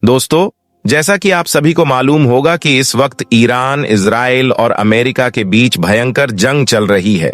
दोस्तों, जैसा कि आप सभी को मालूम होगा कि इस वक्त ईरान, इजराइल और अमेरिका के बीच भयंकर जंग चल रही है।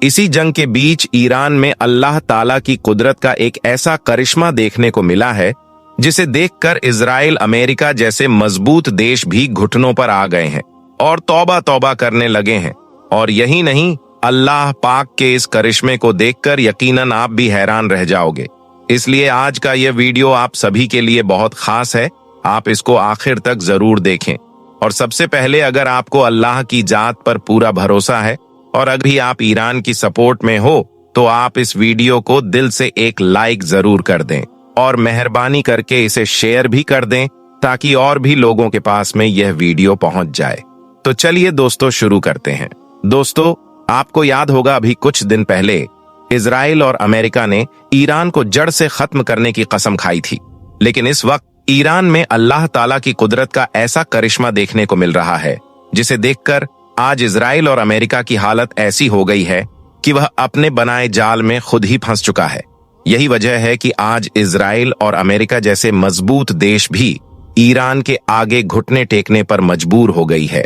इसी जंग के बीच ईरान में अल्लाह ताला की कुदरत का एक ऐसा करिश्मा देखने को मिला है जिसे देखकर इजराइल, अमेरिका जैसे मजबूत देश भी घुटनों पर आ गए हैं और तौबा तौबा करने लगे हैं। और यही नहीं, अल्लाह पाक के इस करिश्मे को देखकर यकीनन आप भी हैरान रह जाओगे। इसलिए आज का यह वीडियो आप सभी के लिए बहुत खास है। आप इसको आखिर तक जरूर देखें। और सबसे पहले, अगर आपको अल्लाह की जात पर पूरा भरोसा है और अगर भी आप ईरान की सपोर्ट में हो तो आप इस वीडियो को दिल से एक लाइक जरूर कर दें और मेहरबानी करके इसे शेयर भी कर दें ताकि और भी लोगों के पास में यह वीडियो पहुंच जाए। तो चलिए दोस्तों, शुरू करते हैं। दोस्तों, आपको याद होगा अभी कुछ दिन पहले इजराइल और अमेरिका ने ईरान को जड़ से खत्म करने की कसम खाई थी। लेकिन इस वक्त ईरान में अल्लाह ताला की कुदरत का ऐसा करिश्मा देखने को मिल रहा है जिसे देखकर आज इजराइल और अमेरिका की हालत ऐसी हो गई है कि वह अपने बनाए जाल में खुद ही फंस चुका है। यही वजह है कि आज इजराइल और अमेरिका जैसे मजबूत देश भी ईरान के आगे घुटने टेकने पर मजबूर हो गई है।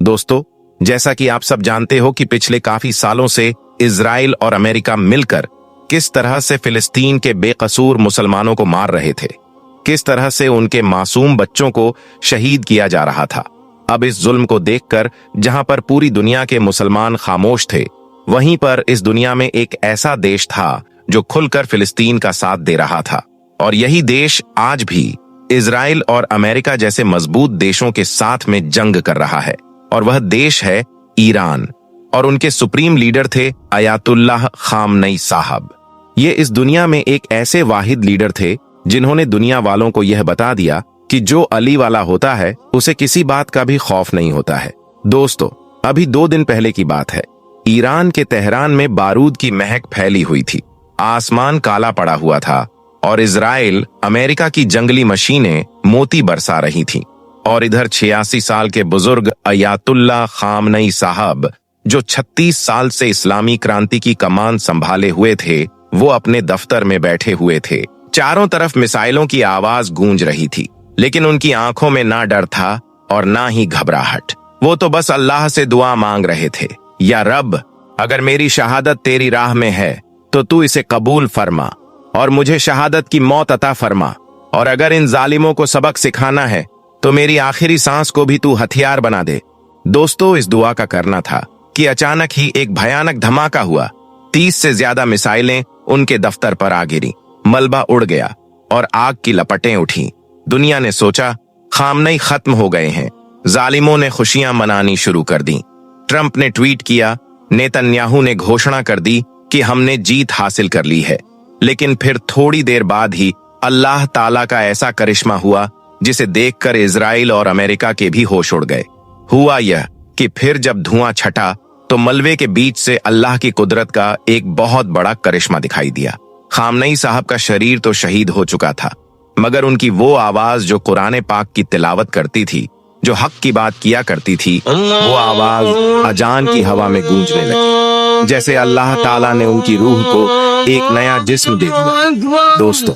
दोस्तों, जैसा कि आप सब जानते हो कि पिछले काफी सालों से इजराइल और अमेरिका मिलकर किस तरह से फिलिस्तीन के बेकसूर मुसलमानों को मार रहे थे, किस तरह से उनके मासूम बच्चों को शहीद किया जा रहा था। अब इस जुल्म को देखकर जहां पर पूरी दुनिया के मुसलमान खामोश थे, वहीं पर इस दुनिया में एक ऐसा देश था जो खुलकर फिलिस्तीन का साथ दे रहा था। और यही देश आज भी इजराइल और अमेरिका जैसे मजबूत देशों के साथ में जंग कर रहा है। और वह देश है ईरान, और उनके सुप्रीम लीडर थे अयातुल्लाह खामनई साहब। ये इस दुनिया में एक ऐसे वाहिद लीडर थे जिन्होंने दुनिया वालों को यह बता दिया कि जो अली वाला होता है उसे किसी बात का भी खौफ नहीं होता है। दोस्तों, अभी 2 दिन पहले की बात है, ईरान के तेहरान में बारूद की महक फैली हुई थी, आसमान काला पड़ा हुआ था और इजराइल, अमेरिका की जंगली मशीनें मोती बरसा रही थीं। और इधर 86 साल के बुजुर्ग अयातुल्लाह खामनई साहब, जो 36 साल से इस्लामी क्रांति की कमान संभाले हुए थे, वो अपने दफ्तर में बैठे हुए थे। चारों तरफ मिसाइलों की आवाज गूंज रही थी, लेकिन उनकी आंखों में ना डर था और ना ही घबराहट। वो तो बस अल्लाह से दुआ मांग रहे थे, या रब, अगर मेरी शहादत तेरी राह में है तो तू इसे कबूल फरमा और मुझे शहादत की मौत अता फरमा। और अगर इन जालिमों को सबक सिखाना है तो मेरी आखिरी सांस को भी तू हथियार बना दे। दोस्तों, इस दुआ का करना था कि अचानक ही एक भयानक धमाका हुआ। 30 से ज्यादा मिसाइलें उनके दफ्तर पर आ गिरी, मलबा उड़ गया और आग की लपटें उठी। दुनिया ने सोचा खामनई खत्म हो गए हैं। जालिमों ने खुशियां मनानी शुरू कर दी। ट्रंप ने ट्वीट किया, नेतन्याहू ने घोषणा कर दी कि हमने जीत हासिल कर ली है। लेकिन फिर थोड़ी देर बाद ही अल्लाह ताला का ऐसा करिश्मा हुआ जिसे देखकर इजराइल और अमेरिका के भी होश उड़ गए। हुआ यह कि फिर जब धुआं छटा तो मलबे के बीच से अल्लाह की कुदरत का एक बहुत बड़ा करिश्मा दिखाई दिया। खामनई साहब का शरीर तो शहीद हो चुका था, मगर उनकी वो आवाज जो कुरान पाक की तिलावत करती थी, जो हक की बात किया करती थी, वो आवाज अजान की हवा में गूंजने लगी, जैसे अल्लाह ताला ने उनकी रूह को एक नया जिस्म दे दिया। दोस्तों,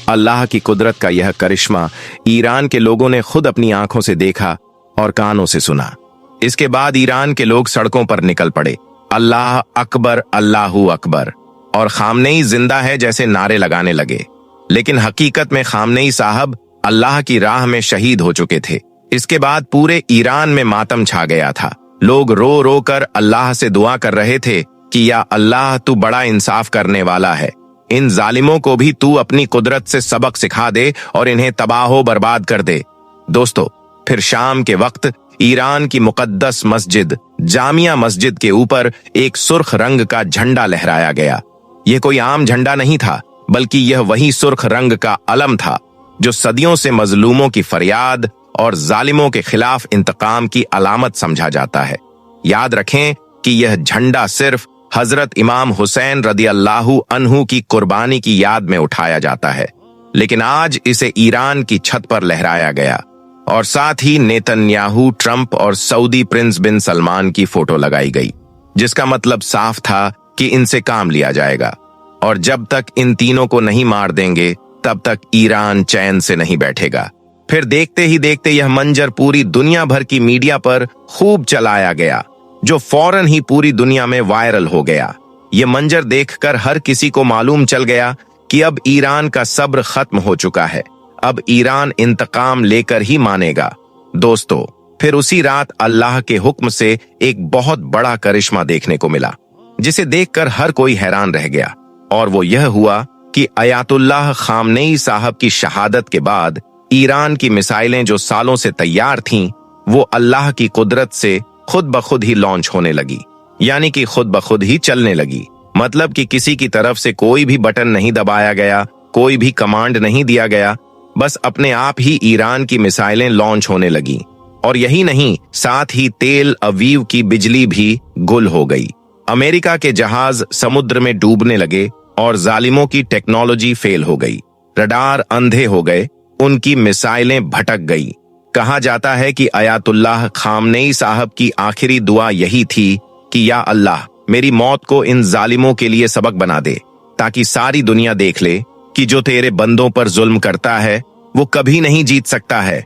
अल्लाह की कुदरत का यह करिश्मा ईरान के लोगों ने खुद अपनी आंखों से देखा और कानों से सुना। इसके बाद ईरान के लोग सड़कों पर निकल पड़े, अल्लाह अकबर, अल्लाहू अकबर, और खामनई जिंदा है जैसे नारे लगाने लगे। लेकिन हकीकत में खामनई साहब अल्लाह की राह में शहीद हो चुके थे। इसके बाद पूरे ईरान में मातम छा गया था। लोग रो रो कर अल्लाह से दुआ कर रहे थे कि या अल्लाह, तू बड़ा इंसाफ करने वाला है, इन जालिमों को भी तू अपनी कुदरत से सबक सिखा दे और इन्हें तबाहो बर्बाद कर दे। दोस्तों, फिर शाम के वक्त ईरान की मुकद्दस मस्जिद जामिया मस्जिद के ऊपर एक सुर्ख रंग का झंडा लहराया गया। यह कोई आम झंडा नहीं था, बल्कि यह वही सुर्ख रंग का अलम था जो सदियों से मजलूमों की फरियाद और जालिमों के खिलाफ इंतकाम की अलामत समझा जाता है। याद रखें कि यह झंडा सिर्फ हजरत इमाम हुसैन रदी अल्लाहु अन्हु की कुर्बानी की याद में उठाया जाता है, लेकिन आज इसे ईरान की छत पर लहराया गया और साथ ही नेतन्याहू, ट्रंप और सऊदी प्रिंस बिन सलमान की फोटो लगाई गई, जिसका मतलब साफ था कि इनसे काम लिया जाएगा और जब तक इन तीनों को नहीं मार देंगे तब तक ईरान चैन से नहीं बैठेगा। फिर देखते ही देखते यह मंजर पूरी दुनिया भर की मीडिया पर खूब चलाया गया, जो फौरन ही पूरी दुनिया में वायरल हो गया। ये मंजर देखकर हर किसी को मालूम चल गया कि अब ईरान का सब्र खत्म हो चुका है, अब ईरान इंतकाम लेकर ही मानेगा। दोस्तों, फिर उसी रात अल्लाह के हुक्म से एक बहुत बड़ा करिश्मा देखने को मिला, जिसे देखकर हर कोई हैरान रह गया। और वो यह हुआ कि अयातुल्लाह खामनेई साहब की शहादत के बाद ईरान की मिसाइलें जो सालों से तैयार थीं, वो अल्लाह की कुदरत से खुद ब खुद ही लॉन्च होने लगी, यानी कि खुद ब खुद ही चलने लगी। मतलब कि किसी की तरफ से कोई भी बटन नहीं दबाया गया, कोई भी कमांड नहीं दिया गया, बस अपने आप ही ईरान की मिसाइलें लॉन्च होने लगी। और यही नहीं, साथ ही तेल अवीव की बिजली भी गुल हो गई। अमेरिका के जहाज समुद्र में डूबने लगे और जालिमों की टेक्नोलॉजी फेल हो गई, रडार अंधे हो गए, उनकी मिसाइलें भटक गई। कहा जाता है कि अयातुल्लाह खामनेई साहब की आखिरी दुआ यही थी कि या अल्लाह, मेरी मौत को इन जालिमों के लिए सबक बना दे, ताकि सारी दुनिया देख ले कि जो तेरे बंदों पर जुल्म करता है वो कभी नहीं जीत सकता है।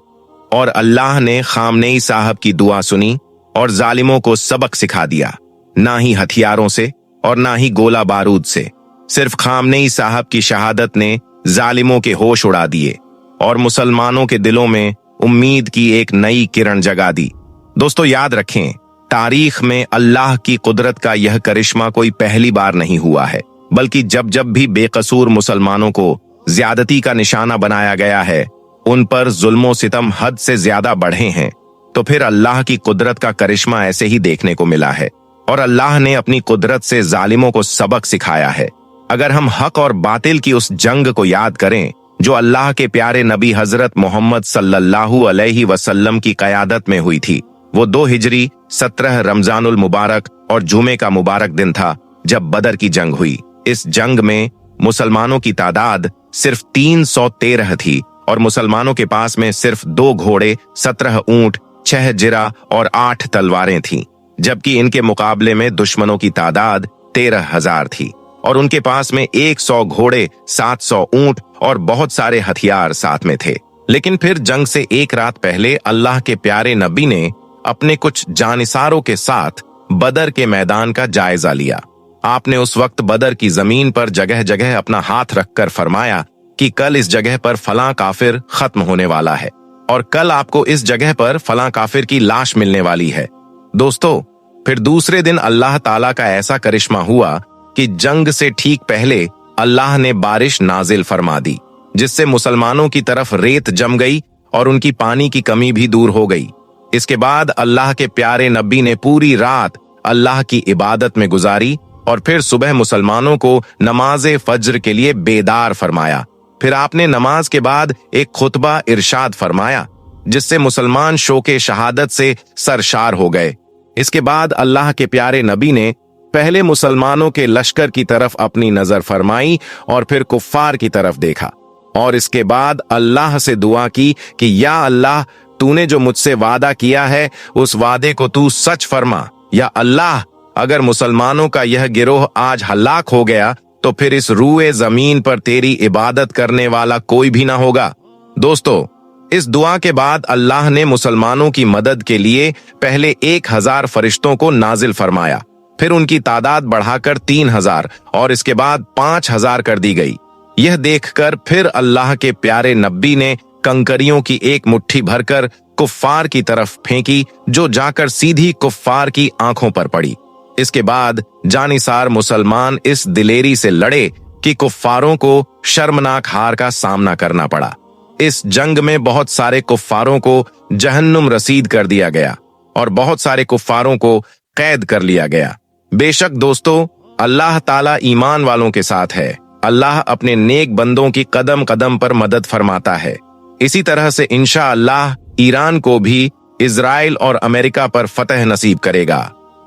और अल्लाह ने खामनेई साहब की दुआ सुनी और जालिमों को सबक सिखा दिया, ना ही हथियारों से और ना ही गोला बारूद से। सिर्फ खामनेई साहब की शहादत ने जालिमों के होश उड़ा दिए और मुसलमानों के दिलों में उम्मीद की एक नई किरण जगा दी। दोस्तों, याद रखें, तारीख में अल्लाह की कुदरत का यह करिश्मा कोई पहली बार नहीं हुआ है, बल्कि जब जब भी बेकसूर मुसलमानों को ज्यादती का निशाना बनाया गया है, उन पर जुल्मो सितम हद से ज्यादा बढ़े हैं, तो फिर अल्लाह की कुदरत का करिश्मा ऐसे ही देखने को मिला है और अल्लाह ने अपनी कुदरत से जालिमों को सबक सिखाया है। अगर हम हक और बातिल की उस जंग को याद करें जो अल्लाह के प्यारे नबी हजरत मोहम्मद सल्लल्लाहु अलैहि वसल्लम की कयादत में हुई थी, वो 2 हिजरी 17 रमजानुल मुबारक और जुमे का मुबारक दिन था जब बदर की जंग हुई। इस जंग में मुसलमानों की तादाद सिर्फ 313 थी और मुसलमानों के पास में सिर्फ 2 घोड़े, 17 ऊंट, 6 जिरा और 8 तलवारें थीं, जबकि इनके मुकाबले में दुश्मनों की तादाद 13,000 थी और उनके पास में 100 घोड़े, 700 ऊंट और बहुत सारे हथियार साथ में थे। लेकिन फिर जंग से एक रात पहले अल्लाह के प्यारे नबी ने अपने कुछ जानिसारों के साथ बदर के मैदान का जायजा लिया। आपने उस वक्त बदर की जमीन पर जगह जगह अपना हाथ रखकर फरमाया कि कल इस जगह पर फलां काफिर खत्म होने वाला है और कल आपको इस जगह पर फलां काफिर की लाश मिलने वाली है। दोस्तों, फिर दूसरे दिन अल्लाह ताला का ऐसा करिश्मा हुआ कि जंग से ठीक पहले अल्लाह ने बारिश नाजिल फरमा दी, जिससे मुसलमानों की तरफ रेत जम गई और उनकी पानी की कमी भी दूर हो गई। इसके बाद अल्लाह के प्यारे नबी ने पूरी रात अल्लाह की इबादत में गुजारी और फिर सुबह मुसलमानों को नमाज़े फज्र के लिए बेदार फरमाया। फिर आपने नमाज के बाद एक खुतबा इरशाद फरमाया, जिससे मुसलमान शोके शहादत से सरशार हो गए। इसके बाद अल्लाह के प्यारे नबी ने पहले मुसलमानों के लश्कर की तरफ अपनी नजर फरमाई और फिर कुफ्फार की तरफ देखा और इसके बाद अल्लाह से दुआ की कि या अल्लाह, तूने जो मुझसे वादा किया है उस वादे को तू सच फरमा। या अल्लाह, अगर मुसलमानों का यह गिरोह आज हलाक हो गया तो फिर इस रूए जमीन पर तेरी इबादत करने वाला कोई भी ना होगा। दोस्तों, इस दुआ के बाद अल्लाह ने मुसलमानों की मदद के लिए पहले 1000 फरिश्तों को नाजिल फरमाया, फिर उनकी तादाद बढ़ाकर 3000 और इसके बाद 5000 कर दी गई। यह देखकर फिर अल्लाह के प्यारे नबी ने कंकरियों की एक मुट्ठी भरकर कुफ्फार की तरफ फेंकी, जो जाकर सीधी कुफ्फार की आंखों पर पड़ी। इसके बाद जानिसार मुसलमान इस दिलेरी से लड़े कि कुफ्फारों को शर्मनाक हार का सामना करना पड़ा। इस जंग में बहुत सारे कुफ्फारों को जहन्नुम रसीद कर दिया गया और बहुत सारे कुफ्फारों को कैद कर लिया गया। बेशक दोस्तों, अल्लाह ताला ईमान वालों के साथ है। अल्लाह अपने नेक बंदों की कदम कदम पर मदद फरमाता है। इसी तरह से इंशाअल्लाह ईरान को भी इजराइल और अमेरिका पर फतह नसीब करेगा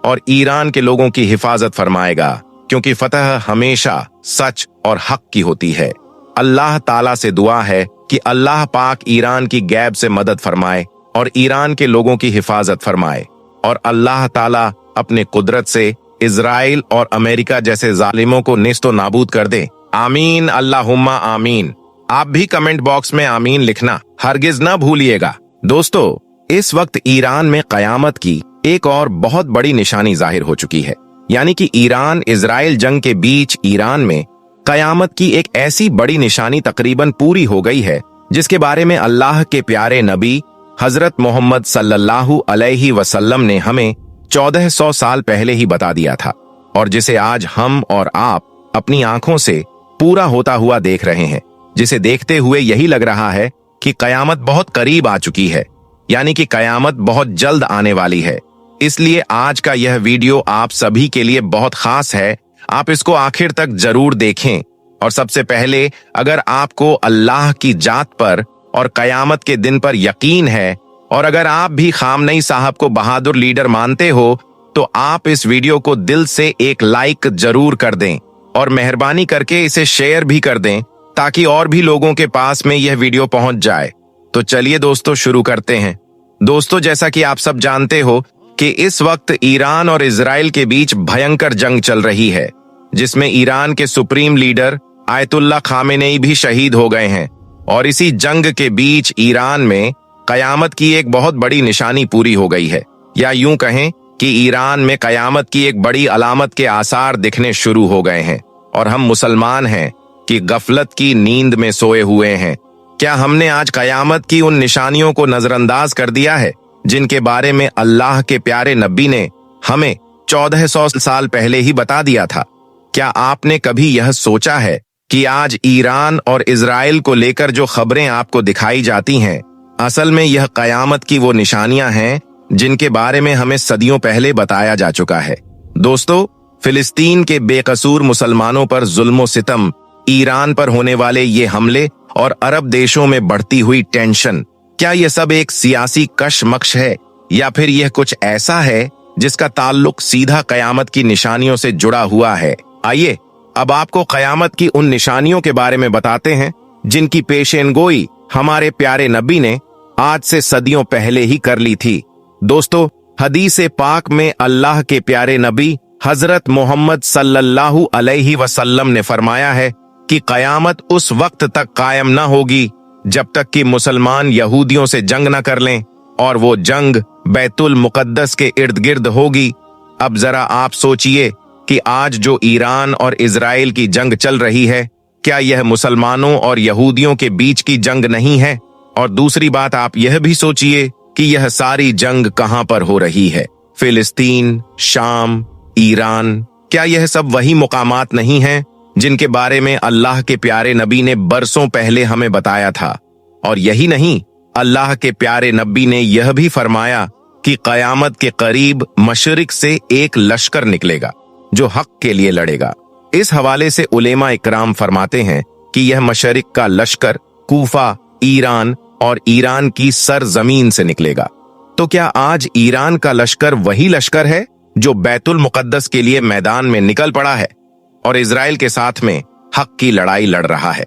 और ईरान के लोगों की हिफाजत फरमाएगा, क्योंकि फतह हमेशा सच और हक की होती है। अल्लाह ताला से दुआ है कि अल्लाह पाक ईरान की गैब से मदद फरमाए और ईरान के लोगों की हिफाजत फरमाए और अल्लाह ताला अपने कुदरत से इजराइल और अमेरिका जैसे जालिमों को नेस्तो नाबूद कर दे। आमीन, अल्लाहुम्मा आमीन। आप भी कमेंट बॉक्स में आमीन लिखना हरगिज न भूलिएगा। दोस्तों, इस वक्त ईरान में कयामत की एक और बहुत बड़ी निशानी जाहिर हो चुकी है, यानी कि ईरान इजराइल जंग के बीच ईरान में कयामत की एक ऐसी बड़ी निशानी तकरीबन पूरी हो गई है जिसके बारे में अल्लाह के प्यारे नबी हजरत मोहम्मद सल्लल्लाहु अलैहि वसल्लम ने हमें 1400 साल पहले ही बता दिया था, और जिसे आज हम और आप अपनी आंखों से पूरा होता हुआ देख रहे हैं, जिसे देखते हुए यही लग रहा है कि कयामत बहुत करीब आ चुकी है, यानी कि कयामत बहुत जल्द आने वाली है। इसलिए आज का यह वीडियो आप सभी के लिए बहुत खास है, आप इसको आखिर तक जरूर देखें। और सबसे पहले, अगर आपको अल्लाह की जात पर और कयामत के दिन पर यकीन है, और अगर आप भी खामनई साहब को बहादुर लीडर मानते हो, तो आप इस वीडियो को दिल से एक लाइक जरूर कर दें और मेहरबानी करके इसे शेयर भी कर दें ताकि और भी लोगों के पास में यह वीडियो पहुंच जाए। तो चलिए दोस्तों, शुरू करते हैं। दोस्तों, जैसा कि आप सब जानते हो कि इस वक्त ईरान और इजराइल के बीच भयंकर जंग चल रही है, जिसमें ईरान के सुप्रीम लीडर आयतुल्लाह खामेनेई भी शहीद हो गए हैं। और इसी जंग के बीच ईरान में कयामत की एक बहुत बड़ी निशानी पूरी हो गई है, या यूं कहें कि ईरान में कयामत की एक बड़ी अलामत के आसार दिखने शुरू हो गए हैं। और हम मुसलमान हैं कि गफलत की नींद में सोए हुए हैं। क्या हमने आज कयामत की उन निशानियों को नजरअंदाज कर दिया है जिनके बारे में अल्लाह के प्यारे नबी ने हमें 1400 साल पहले ही बता दिया था? क्या आपने कभी यह सोचा है कि आज ईरान और इजराइल को लेकर जो खबरें आपको दिखाई जाती हैं, असल में यह कयामत की वो निशानियां हैं जिनके बारे में हमें सदियों पहले बताया जा चुका है। दोस्तों, फिलिस्तीन के बेकसूर मुसलमानों पर जुल्म सितम, ईरान पर होने वाले ये हमले और अरब देशों में बढ़ती हुई टेंशन, क्या यह सब एक सियासी कशमकश है या फिर यह कुछ ऐसा है जिसका ताल्लुक सीधा कयामत की निशानियों से जुड़ा हुआ है? आइए अब आपको कयामत की उन निशानियों के बारे में बताते हैं जिनकी पेशेनगोई हमारे प्यारे नबी ने आज से सदियों पहले ही कर ली थी। दोस्तों, हदीस पाक में अल्लाह के प्यारे नबी हजरत मोहम्मद सल्लल्लाहु अलैहि वसल्लम ने फरमाया है कि कयामत उस वक्त तक कायम न होगी जब तक कि मुसलमान यहूदियों से जंग न कर लें, और वो जंग बैतुल मुकद्दस के इर्द गिर्द होगी। अब जरा आप सोचिए कि आज जो ईरान और इजराइल की जंग चल रही है, क्या यह मुसलमानों और यहूदियों के बीच की जंग नहीं है? और दूसरी बात, आप यह भी सोचिए कि यह सारी जंग कहां पर हो रही है? फिलिस्तीन, शाम, ईरान, क्या यह सब वही मुकामात नहीं हैं जिनके बारे में अल्लाह के प्यारे नबी ने बरसों पहले हमें बताया था? और यही नहीं, अल्लाह के प्यारे नबी ने यह भी फरमाया कि कयामत के करीब मशरिक से एक लश्कर निकलेगा जो हक के लिए लड़ेगा। इस हवाले से उलेमा इकराम फरमाते हैं कि यह मशरिक का लश्कर कूफा, ईरान और ईरान की सरजमीन से निकलेगा। तो क्या आज ईरान का लश्कर वही लश्कर है जो बैतुल मुकद्दस के लिए मैदान में निकल पड़ा है और इजराइल के साथ में हक की लड़ाई लड़ रहा है?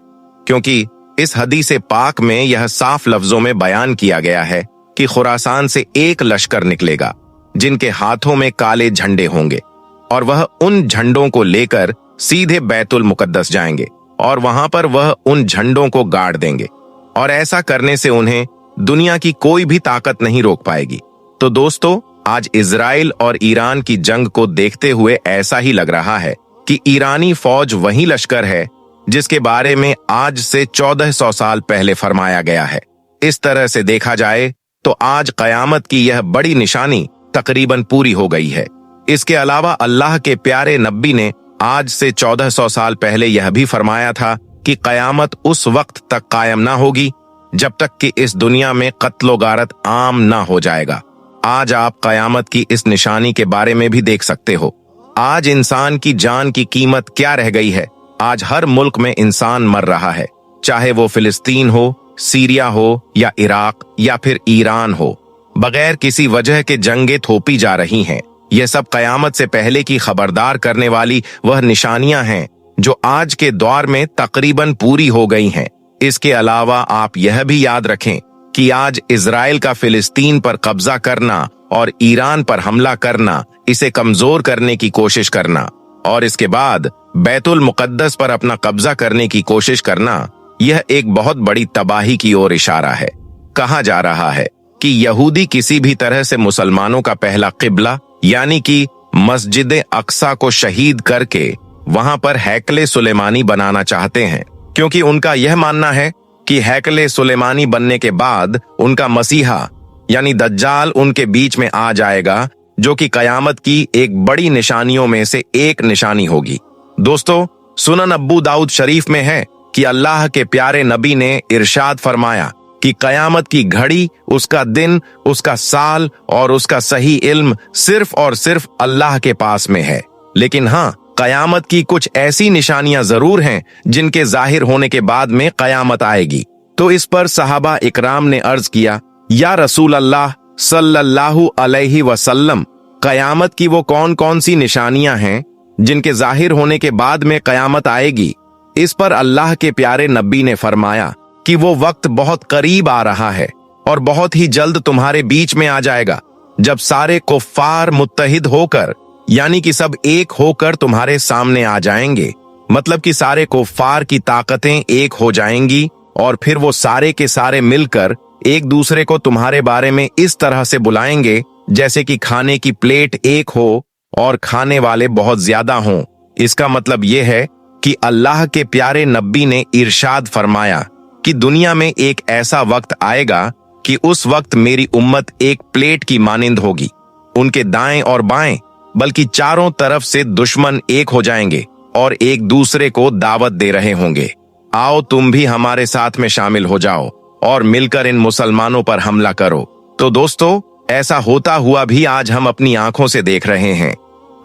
क्योंकि इस हदीस पाक में यह साफ लफ्जों में बयान किया गया है कि खुरासान से एक लश्कर निकलेगा जिनके हाथों में काले झंडे होंगे, और वह उन झंडों को लेकर सीधे बैतुल मुकद्दस जाएंगे और वहां पर वह उन झंडों को गाड़ देंगे, और ऐसा करने से उन्हें दुनिया की कोई भी ताकत नहीं रोक पाएगी। तो दोस्तों, आज इजराइल और ईरान की जंग को देखते हुए ऐसा ही लग रहा है कि ईरानी फौज वही लश्कर है जिसके बारे में आज से 1400 साल पहले फरमाया गया है। इस तरह से देखा जाए तो आज कयामत की यह बड़ी निशानी तकरीबन पूरी हो गई है। इसके अलावा अल्लाह के प्यारे नबी ने आज से 1400 साल पहले यह भी फरमाया था कि कयामत उस वक्त तक कायम ना होगी जब तक कि इस दुनिया में कत्लो गारत आम ना हो जाएगा। आज आप कयामत की इस निशानी के बारे में भी देख सकते हो। आज इंसान की जान की कीमत क्या रह गई है? आज हर मुल्क में इंसान मर रहा है, चाहे वो फिलिस्तीन हो, सीरिया हो या इराक या फिर ईरान हो। बगैर किसी वजह के जंगें थोपी जा रही हैं। यह सब कयामत से पहले की खबरदार करने वाली वह निशानियां हैं जो आज के दौर में तकरीबन पूरी हो गई हैं। इसके अलावा आप यह भी याद रखें कि आज इजराइल का फिलिस्तीन पर कब्जा करना और ईरान पर हमला करना, इसे कमजोर करने की कोशिश करना और इसके बाद बैतुल मुकद्दस पर अपना कब्जा करने की कोशिश करना, यह एक बहुत बड़ी तबाही की ओर इशारा है। कहा जा रहा है कि यहूदी किसी भी तरह से मुसलमानों का पहला किबला यानी कि मस्जिद अक्सा को शहीद करके वहां पर हैकले सुलेमानी बनाना चाहते हैं, क्योंकि उनका यह मानना है कि हैकले सुलेमानी बनने के बाद उनका मसीहा यानी दज्जाल उनके बीच में आ जाएगा, जो कि कयामत की एक बड़ी निशानियों में से एक निशानी होगी। दोस्तों, सुनन अब्बू दाऊद शरीफ में है कि अल्लाह के प्यारे नबी ने इरशाद फरमाया कि कयामत की घड़ी, उसका दिन, उसका साल और उसका सही इल्म सिर्फ और सिर्फ अल्लाह के पास में है। लेकिन हाँ, कयामत की कुछ ऐसी निशानियां जरूर हैं जिनके जाहिर होने के बाद में कयामत आएगी। तो इस पर सहाबा इकराम ने अर्ज किया, या रसूल अल्लाह सल्लल्लाहु अलैहि वसल्लम, कयामत की वो कौन कौन सी निशानियां हैं जिनके जाहिर होने के बाद में कयामत आएगी? इस पर अल्लाह के प्यारे नबी ने फरमाया कि वो वक्त बहुत करीब आ रहा है और बहुत ही जल्द तुम्हारे बीच में आ जाएगा, जब सारे कुफ्फार मुत्तहिद होकर यानी कि सब एक होकर तुम्हारे सामने आ जाएंगे। मतलब कि सारे कुफ्फार की ताकतें एक हो जाएंगी और फिर वो सारे के सारे मिलकर एक दूसरे को तुम्हारे बारे में इस तरह से बुलाएंगे जैसे कि खाने की प्लेट एक हो और खाने वाले बहुत ज्यादा हों। इसका मतलब यह है कि अल्लाह के प्यारे नबी ने इरशाद फरमाया कि दुनिया में एक ऐसा वक्त आएगा कि उस वक्त मेरी उम्मत एक प्लेट की मानिंद होगी। उनके दाएं और बाएं बल्कि चारों तरफ से दुश्मन एक हो जाएंगे और एक दूसरे को दावत दे रहे होंगे, आओ तुम भी हमारे साथ में शामिल हो जाओ और मिलकर इन मुसलमानों पर हमला करो। तो दोस्तों, ऐसा होता हुआ भी आज हम अपनी आंखों से देख रहे हैं।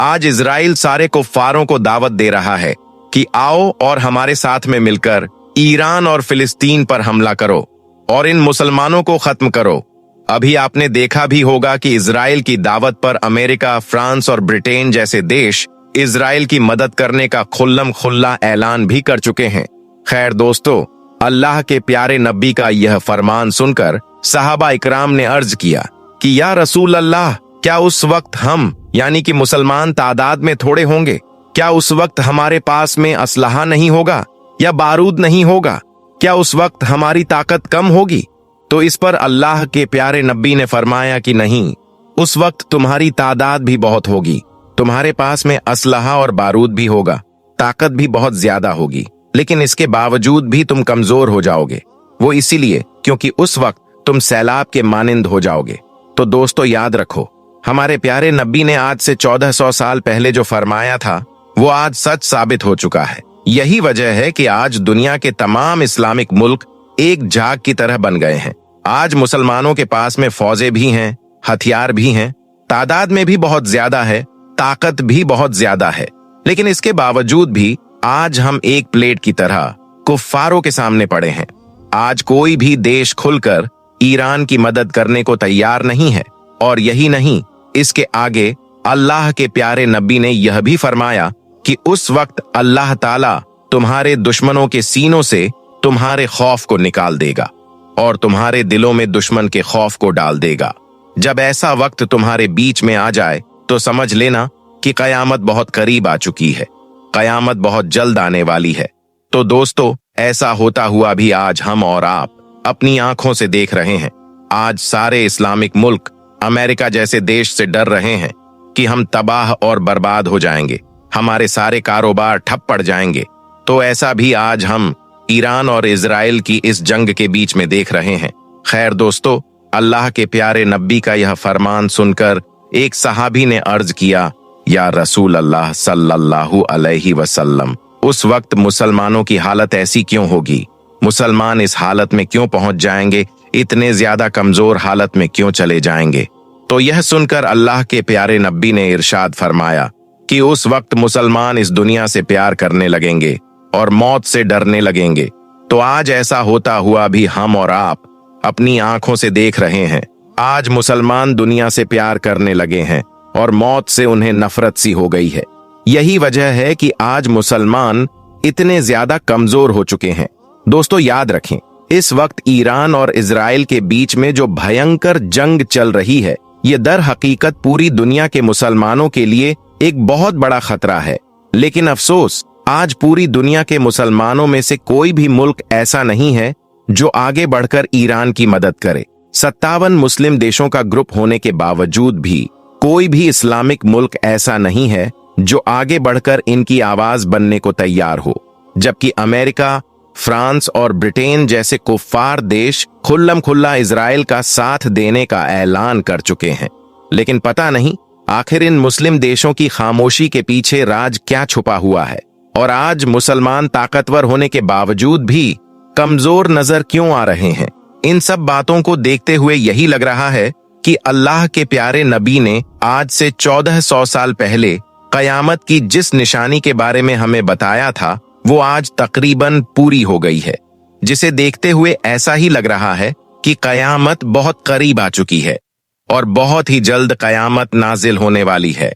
आज इजराइल सारे कुफ्फारों को दावत दे रहा है कि आओ और हमारे साथ में मिलकर ईरान और फिलिस्तीन पर हमला करो और इन मुसलमानों को खत्म करो। अभी आपने देखा भी होगा कि इजराइल की दावत पर अमेरिका, फ्रांस और ब्रिटेन जैसे देश इजराइल की मदद करने का खुल्लम खुल्ला ऐलान भी कर चुके हैं। खैर दोस्तों, अल्लाह के प्यारे नबी का यह फरमान सुनकर सहाबा इकराम ने अर्ज किया कि या रसूल अल्लाह, क्या उस वक्त हम यानी कि मुसलमान तादाद में थोड़े होंगे? क्या उस वक्त हमारे पास में असलहा नहीं होगा या बारूद नहीं होगा? क्या उस वक्त हमारी ताकत कम होगी? तो इस पर अल्लाह के प्यारे नबी ने फरमाया कि नहीं, उस वक्त तुम्हारी तादाद भी बहुत होगी, तुम्हारे पास में असलहा और बारूद भी होगा, ताकत भी बहुत ज्यादा होगी, लेकिन इसके बावजूद भी तुम कमजोर हो जाओगे। वो इसीलिए क्योंकि उस वक्त तुम सैलाब के मानिंद हो जाओगे। तो दोस्तों, याद रखो, हमारे प्यारे नबी ने आज से 1400 साल पहले जो फरमाया था वो आज सच साबित हो चुका है। यही वजह है कि आज दुनिया के तमाम इस्लामिक मुल्क एक झाग की तरह बन गए हैं। आज मुसलमानों के पास में फौजें भी हैं, हथियार भी हैं, तादाद में भी बहुत ज्यादा है, ताकत भी बहुत ज्यादा है, लेकिन इसके बावजूद भी आज हम एक प्लेट की तरह कुफ्फारों के सामने पड़े हैं। आज कोई भी देश खुलकर ईरान की मदद करने को तैयार नहीं है। और यही नहीं, इसके आगे अल्लाह के प्यारे नबी ने यह भी फरमाया कि उस वक्त अल्लाह ताला तुम्हारे दुश्मनों के सीनों से तुम्हारे खौफ को निकाल देगा और तुम्हारे दिलों में दुश्मन के खौफ को डाल देगा। जब ऐसा वक्त तुम्हारे बीच में आ जाए तो समझ लेना कि कयामत बहुत करीब आ चुकी है, कयामत बहुत जल्द आने वाली है। तो दोस्तों, ऐसा होता हुआ भी आज हम और आप अपनी आंखों से देख रहे हैं। आज सारे इस्लामिक मुल्क अमेरिका जैसे देश से डर रहे हैं कि हम तबाह और बर्बाद हो जाएंगे, हमारे सारे कारोबार ठप पड़ जाएंगे। तो ऐसा भी आज हम ईरान और इजराइल की इस जंग के बीच में देख रहे हैं। खैर दोस्तों, अल्लाह के प्यारे नबी का यह फरमान सुनकर एक सहाबी ने अर्ज किया, या रसूल अल्लाह सल्लल्लाहु अलैहि वसल्लम, उस वक्त मुसलमानों की हालत ऐसी क्यों होगी? मुसलमान इस हालत में क्यों पहुंच जाएंगे? इतने ज्यादा कमजोर हालत में क्यों चले जाएंगे? तो यह सुनकर अल्लाह के प्यारे नबी ने इरशाद फरमाया कि उस वक्त मुसलमान इस दुनिया से प्यार करने लगेंगे और मौत से डरने लगेंगे। तो आज ऐसा होता हुआ भी हम और आप अपनी आंखों से देख रहे हैं। आज मुसलमान दुनिया से प्यार करने लगे हैं और मौत से उन्हें नफरत सी हो गई है। यही वजह है कि आज मुसलमान इतने ज्यादा कमजोर हो चुके हैं। दोस्तों, याद रखें, इस वक्त ईरान और इजराइल के बीच में जो भयंकर जंग चल रही है, ये दर हकीकत पूरी दुनिया के मुसलमानों के लिए एक बहुत बड़ा खतरा है। लेकिन अफसोस, आज पूरी दुनिया के मुसलमानों में से कोई भी मुल्क ऐसा नहीं है जो आगे बढ़कर ईरान की मदद करे। 57 मुस्लिम देशों का ग्रुप होने के बावजूद भी कोई भी इस्लामिक मुल्क ऐसा नहीं है जो आगे बढ़कर इनकी आवाज बनने को तैयार हो, जबकि अमेरिका, फ्रांस और ब्रिटेन जैसे कुफ्फार देश खुल्लम खुल्ला इजराइल का साथ देने का ऐलान कर चुके हैं। लेकिन पता नहीं आखिर इन मुस्लिम देशों की खामोशी के पीछे राज क्या छुपा हुआ है, और आज मुसलमान ताकतवर होने के बावजूद भी कमजोर नजर क्यों आ रहे हैं। इन सब बातों को देखते हुए यही लग रहा है कि अल्लाह के प्यारे नबी ने आज से 1400 साल पहले कयामत की जिस निशानी के बारे में हमें बताया था वो आज तकरीबन पूरी हो गई है, जिसे देखते हुए ऐसा ही लग रहा है कि कयामत बहुत करीब आ चुकी है और बहुत ही जल्द कयामत नाजिल होने वाली है।